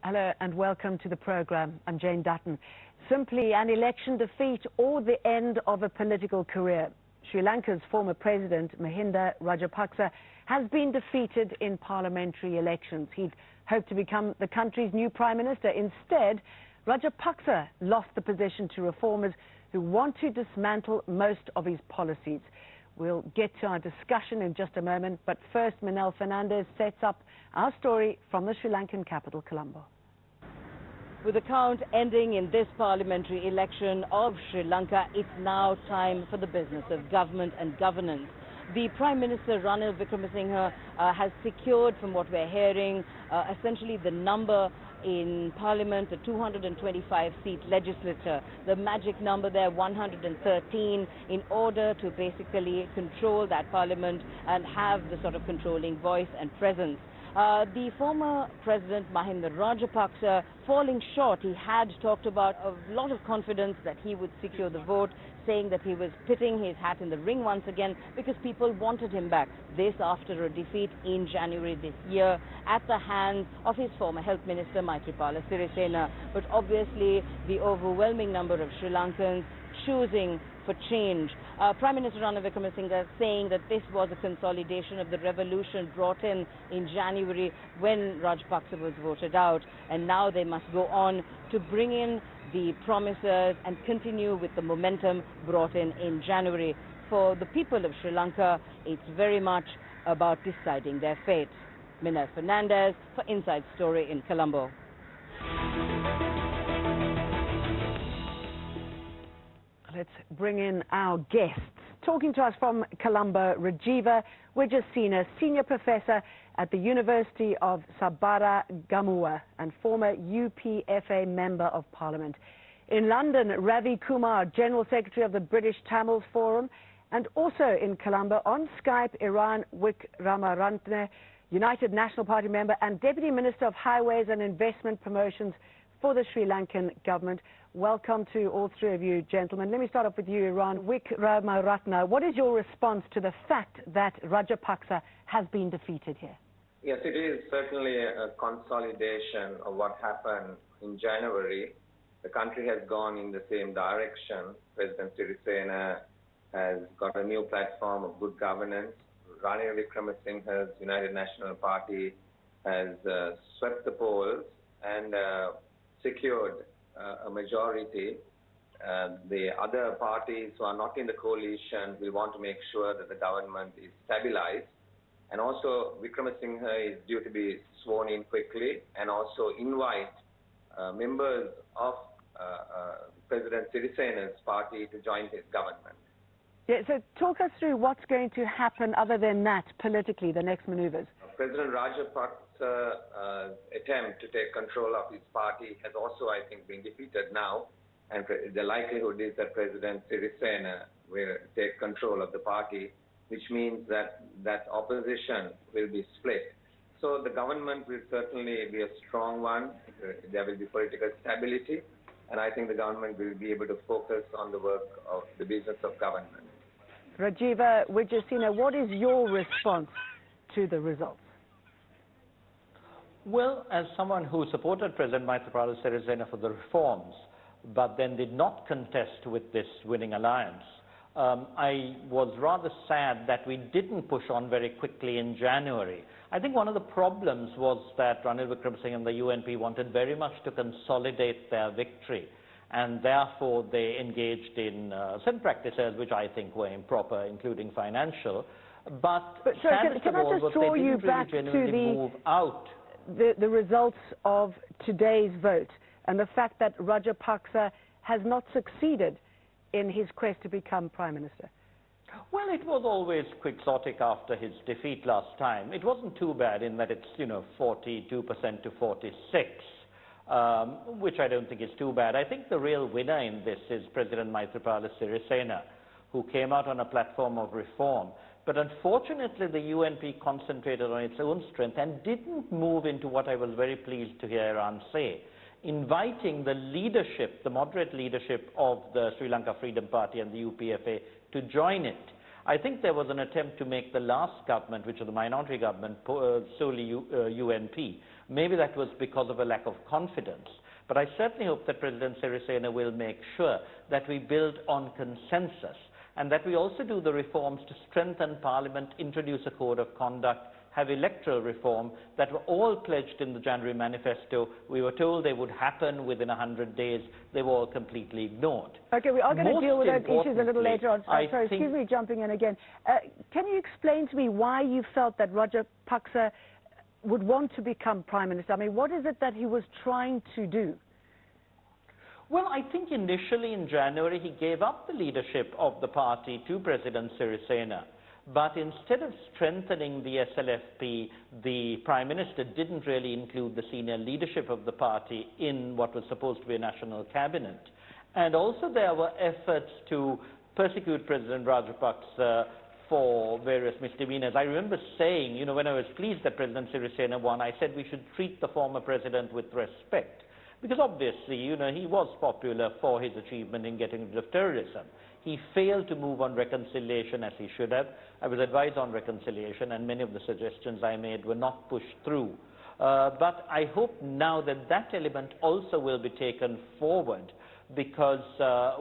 Hello and welcome to the program. I'm Jane Dutton. Simply an election defeat or the end of a political career. Sri Lanka's former president, Mahinda Rajapaksa, has been defeated in parliamentary elections. He'd hoped to become the country's new prime minister. Instead, Rajapaksa lost the position to reformers who want to dismantle most of his policies. We'll get to our discussion in just a moment, but first, Manel Fernandez sets up our story from the Sri Lankan capital, Colombo. With the count ending in this parliamentary election of Sri Lanka, it's now time for the business of government and governance. The Prime Minister Ranil Wickremesinghe has secured, from what we're hearing, essentially the number in Parliament, a 225-seat legislature. The magic number there, 113, in order to basically control that Parliament and have the sort of controlling voice and presence. The former President Mahinda Rajapaksa falling short. He had talked about a lot of confidence that he would secure the vote, saying that he was putting his hat in the ring once again because people wanted him back. This after a defeat in January this year at the hands of his former Health Minister Maithripala Sirisena. But obviously the overwhelming number of Sri Lankans choosing for change. Prime Minister Ranil Wickremesinghe saying that this was a consolidation of the revolution brought in January when Rajapaksa was voted out, and now they must go on to bring in the promises and continue with the momentum brought in January. For the people of Sri Lanka, it's very much about deciding their fate. Manel Fernandez for Inside Story in Colombo. Let's bring in our guests. Talking to us from Colombo, Rajiva Wijasena, Senior Professor at the University of Sabara Gamua and former UPFA Member of Parliament. In London, Ravi Kumar, General Secretary of the British Tamils Forum. And also in Colombo, on Skype, Iran Wickremesinghe, United National Party member and Deputy Minister of Highways and Investment Promotions for the Sri Lankan government. Welcome to all three of you, gentlemen. Let me start off with you, Iran Wickremesinghe. What is your response to the fact that Rajapaksa has been defeated here? Yes, it is certainly a consolidation of what happened in January. The country has gone in the same direction. President Sirisena has got a new platform of good governance. Ranil Wickremesinghe's United National Party has swept the polls and secured a majority. The other parties who are not in the coalition will want to make sure that the government is stabilized. And also, Wickremesinghe is due to be sworn in quickly and also invite members of President Sirisena's party to join his government. Yeah, so talk us through what's going to happen other than that politically, the next maneuvers. President Rajapaksa's attempt to take control of his party has also, I think, been defeated now. And the likelihood is that President Sirisena will take control of the party, which means that opposition will be split. So the government will certainly be a strong one. There will be political stability. And I think the government will be able to focus on the work of the business of government. Rajiva Wijasena, what is your response to the results? Well, as someone who supported President Maithripala Sirisena for the reforms, but then did not contest with this winning alliance, I was rather sad that we didn't push on very quickly in January. I think one of the problems was that Ranil Wickremesinghe and the UNP wanted very much to consolidate their victory, and therefore they engaged in certain practices which I think were improper, including financial. But sorry, can I just draw you back to the results of today's vote and the fact that Rajapaksa has not succeeded in his quest to become Prime Minister? Well, it was always quixotic after his defeat last time. It wasn't too bad in that it's, 42% to 46, which I don't think is too bad. I think the real winner in this is President Maithripala Sirisena, who came out on a platform of reform. But unfortunately, the UNP concentrated on its own strength and didn't move into what I was very pleased to hear Iran say, inviting the leadership, the moderate leadership of the Sri Lanka Freedom Party and the UPFA to join it. I think there was an attempt to make the last government, which was the minority government, solely UNP. Maybe that was because of a lack of confidence. But I certainly hope that President Sirisena will make sure that we build on consensus and that we also do the reforms to strengthen Parliament, introduce a code of conduct, have electoral reform that were all pledged in the January manifesto. We were told they would happen within 100 days. They were all completely ignored. Okay, we are going to deal with those issues a little later on. Sorry, excuse me jumping in again. Can you explain to me why you felt that Rajapaksa would want to become Prime Minister? I mean, what is it that he was trying to do? Well, I think initially in January he gave up the leadership of the party to President Sirisena. But instead of strengthening the SLFP, the Prime Minister didn't really include the senior leadership of the party in what was supposed to be a national cabinet. And also there were efforts to persecute President Rajapaksa for various misdemeanors. I remember saying, you know, when I was pleased that President Sirisena won, I said we should treat the former president with respect. Because obviously, you know, he was popular for his achievement in getting rid of terrorism. He failed to move on reconciliation as he should have. I was advised on reconciliation, and many of the suggestions I made were not pushed through. But I hope now that that element also will be taken forward, because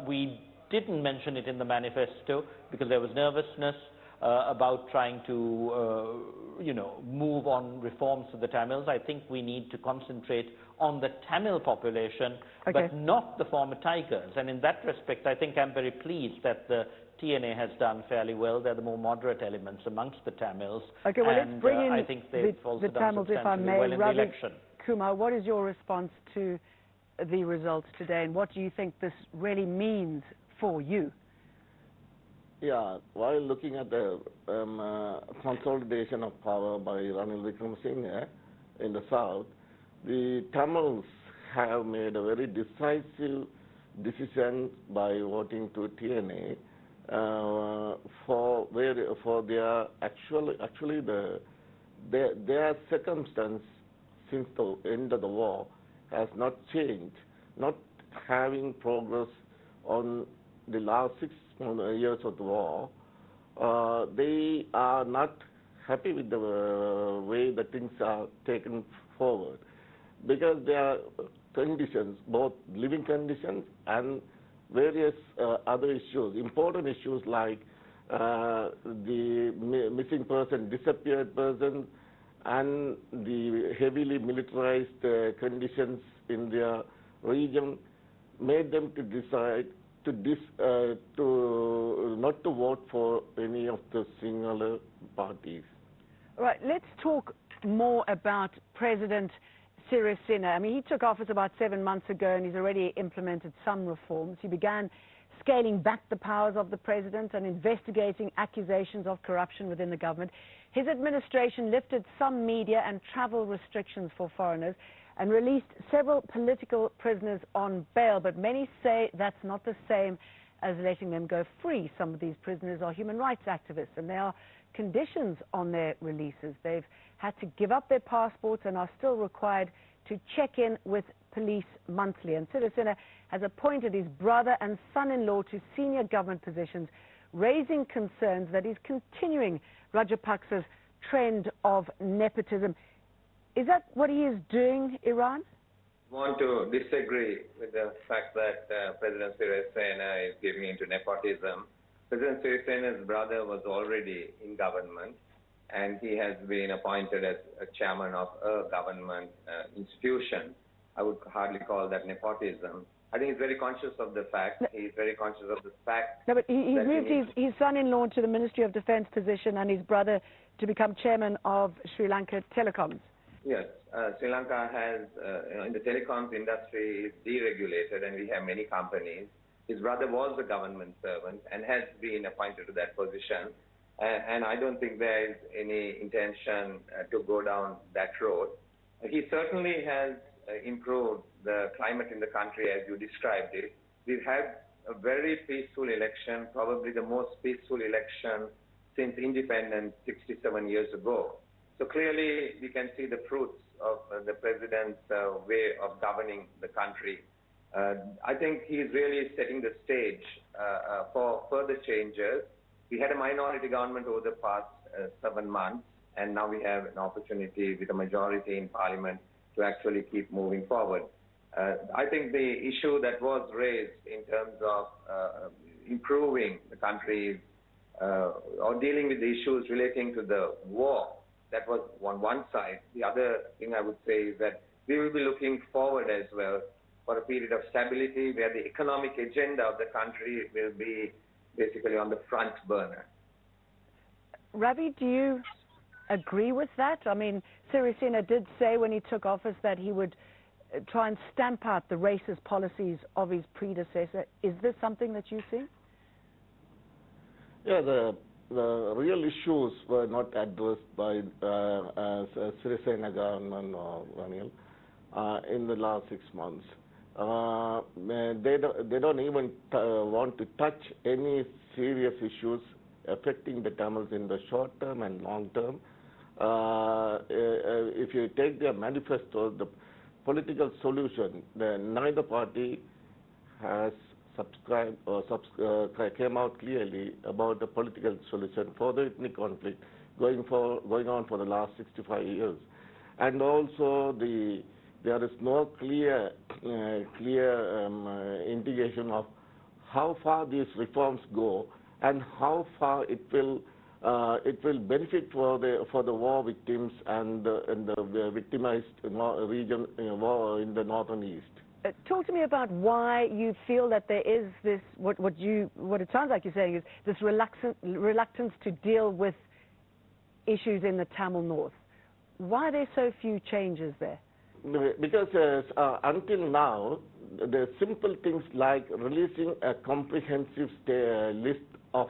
we didn't mention it in the manifesto, because there was nervousness about trying to, you know, move on reforms to the Tamils. I think we need to concentrate on the Tamil population, but not the former Tigers. And in that respect, I think I'm very pleased that the TNA has done fairly well. They're the more moderate elements amongst the Tamils. Okay, well, let's bring in I think they've also the Tamils, if I may. Well in the election. Kumar, what is your response to the results today, and what do you think this really means for you? Yeah, while looking at the consolidation of power by Ranil Wickremesinghe in the south, the Tamils have made a very decisive decision by voting to TNA for their their circumstance since the end of the war has not changed, not having progress on the last 6 years of the war. They are not happy with the way the things are taken forward, because there are conditions, both living conditions and various other issues, important issues like the missing person, disappeared person, and the heavily militarized conditions in their region made them to decide to not to vote for any of the singular parties. All right, let's talk more about President Sirisena. I mean, he took office about 7 months ago, and he's already implemented some reforms. He began scaling back the powers of the president and investigating accusations of corruption within the government. His administration lifted some media and travel restrictions for foreigners and released several political prisoners on bail, but many say that's not the same as letting them go free. Some of these prisoners are human rights activists, and there are conditions on their releases. They've had to give up their passports and are still required to check in with police monthly. And Sirisena has appointed his brother and son-in-law to senior government positions, raising concerns that he's continuing Rajapaksa's trend of nepotism. Is that what he is doing, Iran? I want to disagree with the fact that President Sirisena is giving into nepotism. President Sirisena's brother was already in government, and he has been appointed as a chairman of a government institution. I would hardly call that nepotism. I think he's very conscious of the fact. He's very conscious of the fact. No, but he moved his son-in-law to the Ministry of Defense position and his brother to become chairman of Sri Lanka Telecoms. Yes, Sri Lanka has, in the telecoms industry, is deregulated, and we have many companies. His brother was a government servant and has been appointed to that position. And I don't think there is any intention to go down that road. He certainly has improved the climate in the country as you described it. We've had a very peaceful election, probably the most peaceful election since independence 67 years ago. So clearly we can see the fruits of the president's way of governing the country. I think he's really setting the stage for further changes. we had a minority government over the past 7 months, and now we have an opportunity with a majority in parliament to actually keep moving forward. I think the issue that was raised in terms of improving the country's or dealing with the issues relating to the war, that was on one side. The other thing I would say is that we will be looking forward as well for a period of stability where the economic agenda of the country will be basically on the front burner. Ravi, do you agree with that? I mean, Sirisena did say when he took office that he would try and stamp out the racist policies of his predecessor. Is this something that you see? Yeah, the real issues were not addressed by Sirisena government or Ranil in the last 6 months. They don't even want to touch any serious issues affecting the Tamils in the short term and long term. If you take their manifesto, the political solution, neither party has subscribed or came out clearly about the political solution for the ethnic conflict going on for the last 65 years. And also there is no clear indication of how far these reforms go and how far it will benefit for the war victims and the victimized region war in the northern east. Talk to me about why you feel that there is this, what it sounds like you're saying is this reluctance to deal with issues in the Tamil North. Why are there so few changes there? Because until now, the simple things like releasing a comprehensive list of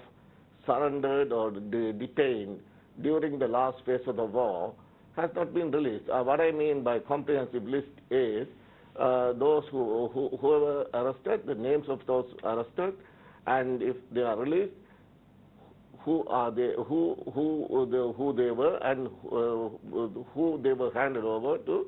surrendered or detained during the last phase of the war has not been released. What I mean by comprehensive list is those who were arrested, the names of those arrested, and if they are released, who they were and who they were handed over to,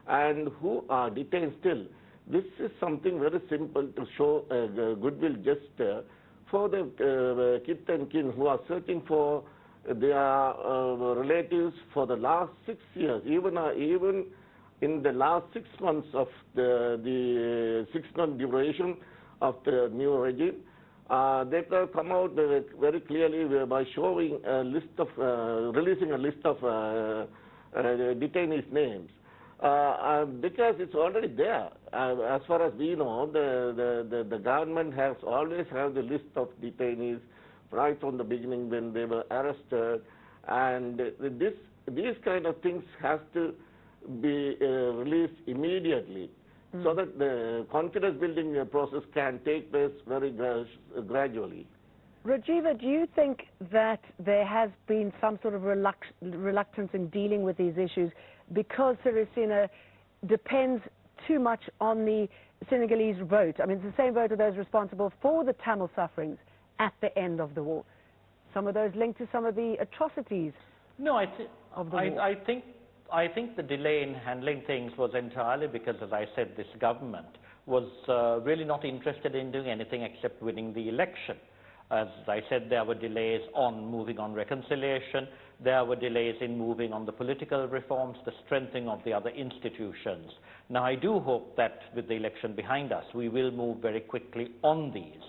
and who are detained still. This is something very simple to show a goodwill gesture for the kith and kin who are searching for their relatives for the last 6 years, even in the last 6 months of the 6-month duration of the new regime. They can come out very clearly by showing a list of, releasing a list of detainees' names. Because it's already there. As far as we know, the government has always had the list of detainees right from the beginning when they were arrested, and these kind of things have to be released immediately so that the confidence building process can take place very gradually. Rajiva, do you think that there has been some sort of reluctance in dealing with these issues because Sirisena depends too much on the Senegalese vote? I mean, it's the same vote of those responsible for the Tamil sufferings at the end of the war. Some of those linked to some of the atrocities. No, of the war. I think the delay in handling things was entirely because, as I said, this government was really not interested in doing anything except winning the election. As I said, there were delays on moving on reconciliation. There were delays in moving on the political reforms, the strengthening of the other institutions. Now, I do hope that with the election behind us, we will move very quickly on these.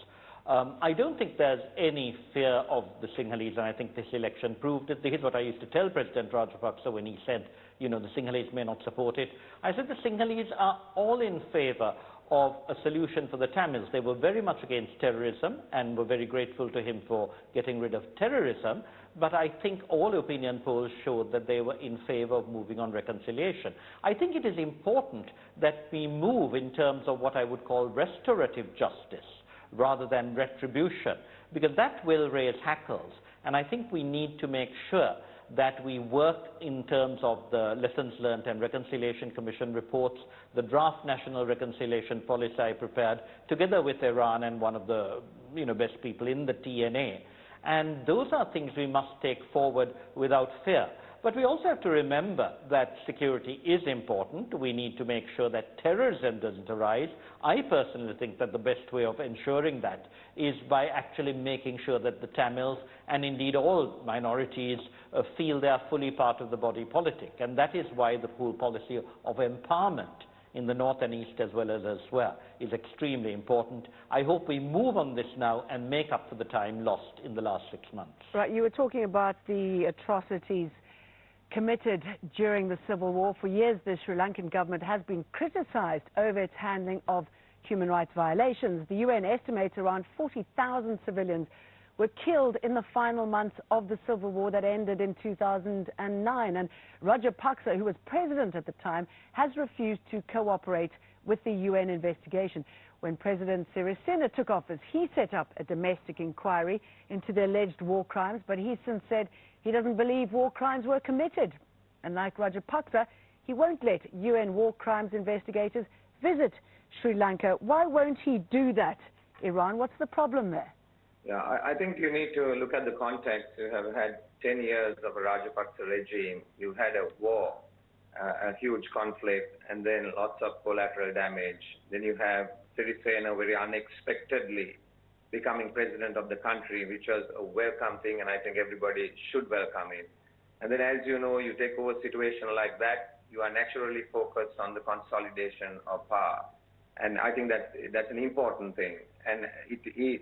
I don't think there's any fear of the Sinhalese, and I think this election proved it. This is what I used to tell President Rajapaksa when he said, you know, the Sinhalese may not support it. I said the Sinhalese are all in favor of a solution for the Tamils. They were very much against terrorism and were very grateful to him for getting rid of terrorism. But I think all opinion polls showed that they were in favor of moving on reconciliation. I think it is important that we move in terms of what I would call restorative justice rather than retribution, because that will raise hackles. And I think we need to make sure that we work in terms of the Lessons Learned and Reconciliation Commission reports, the draft National Reconciliation Policy I prepared, together with Iran and one of the best people in the TNA. And those are things we must take forward without fear. But we also have to remember that security is important. We need to make sure that terrorism doesn't arise. I personally think that the best way of ensuring that is by actually making sure that the Tamils and indeed all minorities feel they are fully part of the body politic. And that is why the whole policy of empowerment in the north and east as well as elsewhere is extremely important. I hope we move on this now and make up for the time lost in the last 6 months. Right, you were talking about the atrocities committed during the civil war. For years, the Sri Lankan government has been criticized over its handling of human rights violations. The UN estimates around 40,000 civilians were killed in the final months of the civil war that ended in 2009. And Rajapaksa, who was president at the time, has refused to cooperate with the UN investigation. When President Sirisena took office, he set up a domestic inquiry into the alleged war crimes, but he since said he doesn't believe war crimes were committed. And like Rajapaksa, he won't let UN war crimes investigators visit Sri Lanka. Why won't he do that, Iran? What's the problem there? Yeah, I think you need to look at the context. You have had 10 years of a Rajapaksa regime. You had a war, a huge conflict, and then lots of collateral damage. Then you have Sirisena very unexpectedly becoming president of the country, which was a welcome thing, and I think everybody should welcome it. And then, as you know, you take over a situation like that, you are naturally focused on the consolidation of power. And I think that's an important thing. And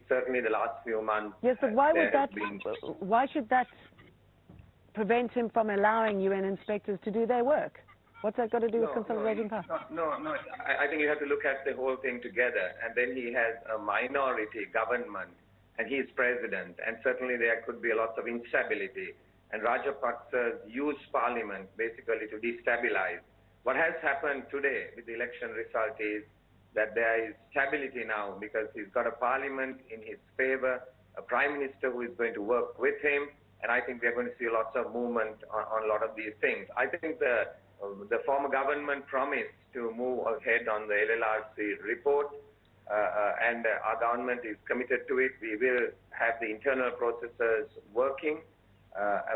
certainly the last few months... Yes, but why should that prevent him from allowing UN inspectors to do their work? What's that got to do with consolidating power? No. I think you have to look at the whole thing together. And then he has a minority government, and he is president. And certainly there could be lots of instability. And Rajapaksa used parliament basically to destabilize. What has happened today with the election result is that there is stability now because he's got a parliament in his favor, a prime minister who is going to work with him, and I think we're going to see lots of movement on a lot of these things. I think the former government promised to move ahead on the LLRC report, and our government is committed to it. We will have the internal processes working.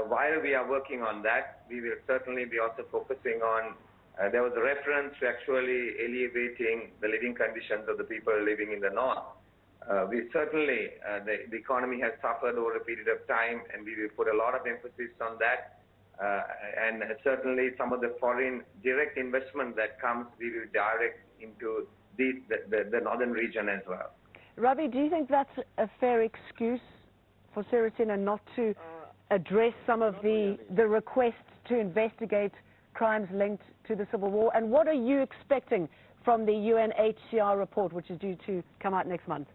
While we are working on that, we will certainly be also focusing on there was a reference to actually alleviating the living conditions of the people living in the north. We certainly, the economy has suffered over a period of time, and we will put a lot of emphasis on that. And certainly some of the foreign direct investment that comes, we will direct into the northern region as well. Ravi, do you think that's a fair excuse for Sirisena not to address some of the requests to investigate crimes linked to the civil war? And what are you expecting from the UNHCR report, which is due to come out next month?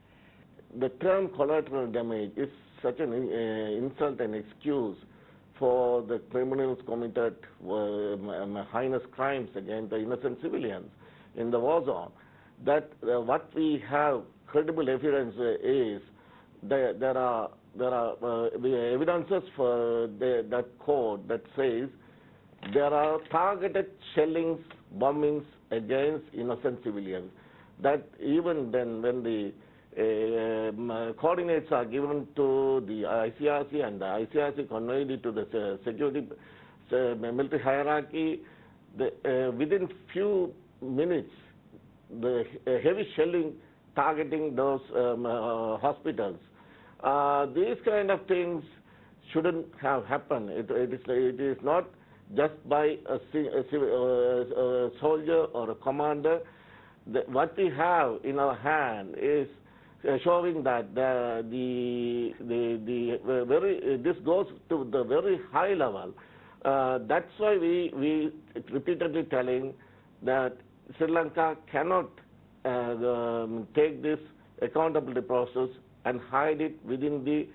The term collateral damage is such an insult and excuse for the criminals committed heinous crimes against the innocent civilians in the war zone. That what we have credible evidence is there are the evidences for that code that says there are targeted shellings, bombings against innocent civilians. That even then, when the coordinates are given to the ICRC and the ICRC conveyed it to the security military hierarchy, within few minutes, the heavy shelling targeting those hospitals. These kind of things shouldn't have happened. It is not just by a soldier or a commander. What we have in our hand is showing that this goes to the very high level. That's why we repeatedly telling that Sri Lanka cannot take this accountability process and hide it within the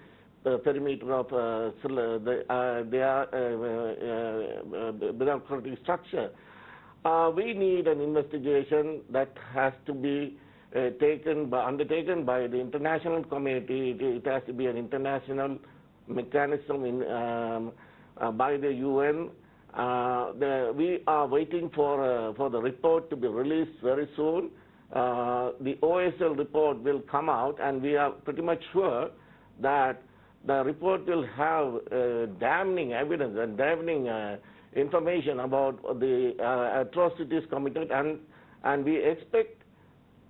perimeter of their bureaucratic structure. We need an investigation that has to be undertaken by the international community. It has to be an international mechanism by the UN. We are waiting for the report to be released very soon. The OSL report will come out, and we are pretty much sure that the report will have damning evidence and damning information about the atrocities committed, and we expect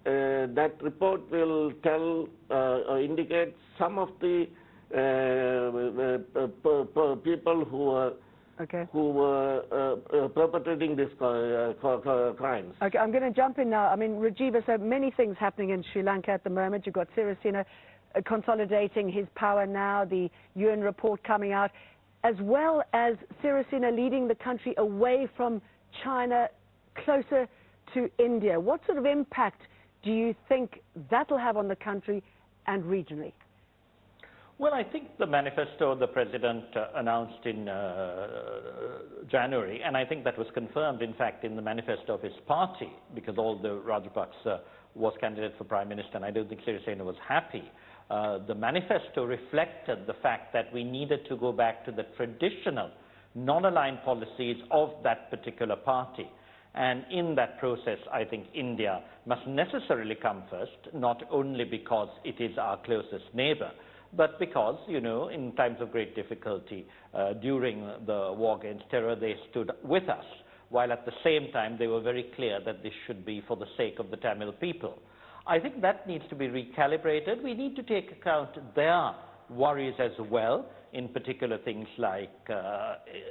that report will tell or indicate some of the people who were perpetrating these crimes. Okay, I'm going to jump in now. I mean, Rajiva, so many things happening in Sri Lanka at the moment. You've got Sirisena consolidating his power now, the UN report coming out, as well as Sirisena leading the country away from China, closer to India. What sort of impact do you think that will have on the country and regionally? Well, I think the manifesto the President announced in January, and I think that was confirmed, in fact, in the manifesto of his party, because although Rajapaksa was candidate for Prime Minister, and I don't think Sirisena was happy, the manifesto reflected the fact that we needed to go back to the traditional non-aligned policies of that particular party. And in that process, I think India must necessarily come first, not only because it is our closest neighbor, but because, you know, in times of great difficulty during the war against terror, they stood with us, while at the same time they were very clear that this should be for the sake of the Tamil people. I think that needs to be recalibrated. We need to take account their worries as well, in particular things like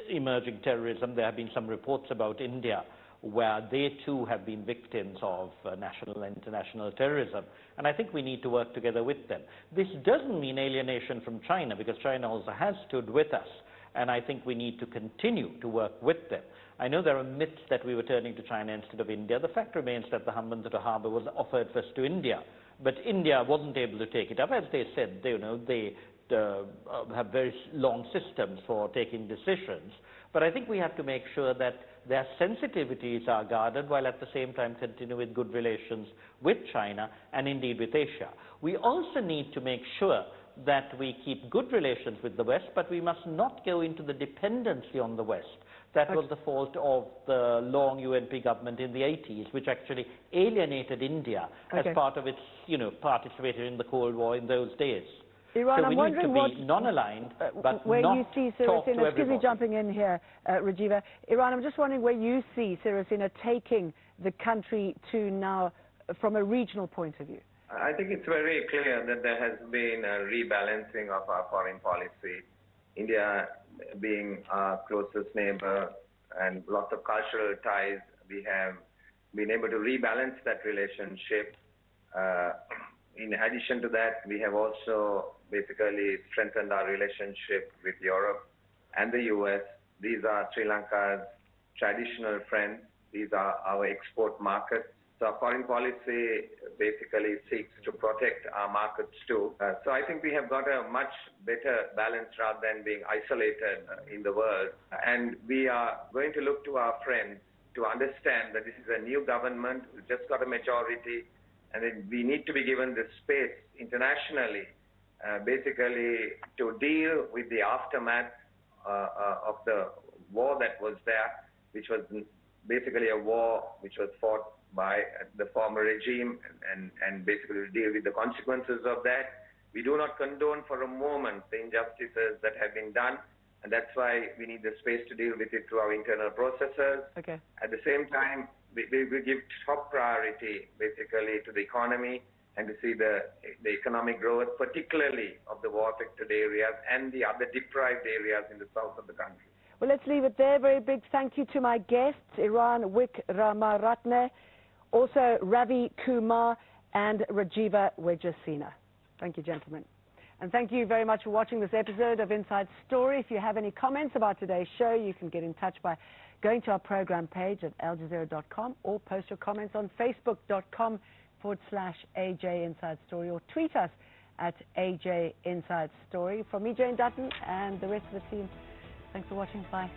emerging terrorism. There have been some reports about India where they too have been victims of national and international terrorism. And I think we need to work together with them. This doesn't mean alienation from China, because China also has stood with us. And I think we need to continue to work with them. I know there are myths that we were turning to China instead of India. The fact remains that the Hambantota harbour was offered first to India. But India wasn't able to take it up. As they said, they have very long systems for taking decisions. But I think we have to make sure that their sensitivities are guarded, while at the same time continue with good relations with China and indeed with Asia. We also need to make sure that we keep good relations with the West, but we must not go into the dependency on the West. That was the fault of the long UNP government in the 80s, which actually alienated India as part of its, participated in the Cold War in those days. Iran, so I'm we need to wondering be non-aligned, but where not you see talk to Sirisena, excuse me everybody. jumping in here, Rajiva. Iran, I'm just wondering where you see Sirisena taking the country to now from a regional point of view. I think it's very clear that there has been a rebalancing of our foreign policy. India being our closest neighbor and lots of cultural ties, we have been able to rebalance that relationship. In addition to that, we have also basically strengthened our relationship with Europe and the US. These are Sri Lanka's traditional friends. These are our export markets. So our foreign policy basically seeks to protect our markets too. So I think we have got a much better balance rather than being isolated in the world. And we are going to look to our friends to understand that this is a new government. We've just got a majority, and we need to be given the space internationally, basically to deal with the aftermath of the war that was there, which was basically a war which was fought by the former regime, and basically to deal with the consequences of that. We do not condone for a moment the injustices that have been done, and that's why we need the space to deal with it through our internal processes. Okay. At the same time, we give top priority basically to the economy and to see the economic growth, particularly of the war-affected areas and the other deprived areas in the south of the country. Well, let's leave it there. Very big thank you to my guests, Iran Wickramaratne, also Ravi Kumar and Rajiva Wejasena. Thank you, gentlemen. And thank you very much for watching this episode of Inside Story. If you have any comments about today's show, you can get in touch by going to our program page at aljazeera.com or post your comments on facebook.com/AJ Inside Story or tweet us at AJ Inside Story. From me, Jane Dutton, and the rest of the team, thanks for watching. Bye.